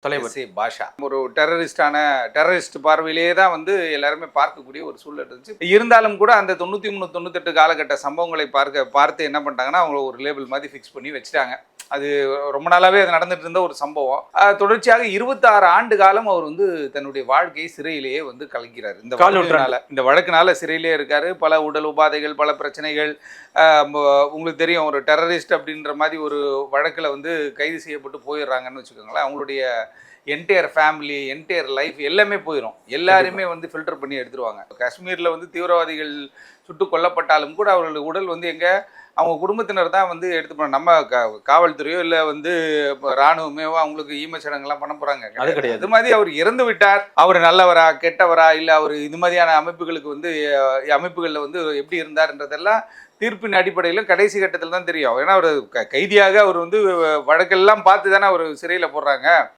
தலைவர். பாஷா ஒரு டெரரிஸ்ட் பார்வையிலேயே தான் வந்து எல்லாருமே பார்க்கக்கூடிய ஒரு சூழல் இருந்துச்சு. இருந்தாலும் கூட அந்த 93 98 காலகட்ட சம்பவங்களை பார்த்து என்ன பண்ணிட்டாங்கன்னா அவங்கள ஒரு லேபிள் மாதிரி ஃபிக்ஸ் பண்ணி வச்சுட்டாங்க. அது ரொம்ப நாளாவே அது நடந்துட்டு இருந்த ஒரு சம்பவம். தொடர்ச்சியாக 26 ஆண்டு காலம் அவர் வந்து தன்னுடைய வாழ்க்கையை சிறையிலேயே வந்து கலக்கிறார். இந்த வழக்குனால சிறையிலே இருக்காரு. பல உடல் உபாதைகள், பல பிரச்சனைகள். உங்களுக்கு தெரியும், ஒரு டெரரிஸ்ட் அப்படின்ற மாதிரி ஒரு வழக்கில் வந்து கைது செய்யப்பட்டு போயிடுறாங்கன்னு வச்சுக்கோங்களேன். அவங்களுடைய என்டையர் ஃபேமிலி, என்டையர் லைஃப் எல்லாமே போயிடும். எல்லாருமே வந்து ஃபில்டர் பண்ணி எடுத்துருவாங்க. காஷ்மீரில் வந்து தீவிரவாதிகள் சுட்டு கொல்லப்பட்டாலும் கூட அவர்களுடைய உடல் வந்து எங்கே அவங்க குடும்பத்தினர் தான் வந்து எடுத்து போகிறாங்க. நம்ம காவல்துறையோ இல்லை வந்து இராணுவமேவோ அவங்களுக்கு ஈமச்சடங்கெல்லாம் பண்ண போகிறாங்க. அது கிடையாது. அது மாதிரி அவர் இறந்து விட்டார், அவர் நல்லவரா கெட்டவரா, இல்லை அவர் இது மாதிரியான அமைப்புகளுக்கு வந்து அமைப்புகளில் வந்து எப்படி இருந்தார்ன்றதெல்லாம் தீர்ப்பின் அடிப்படையில் கடைசி கட்டத்தில் தான் தெரியும். ஏன்னா அவர் கைதியாக அவர் வந்து வழக்கெல்லாம் பார்த்து தானே அவர் சிறையில் போடுறாங்க.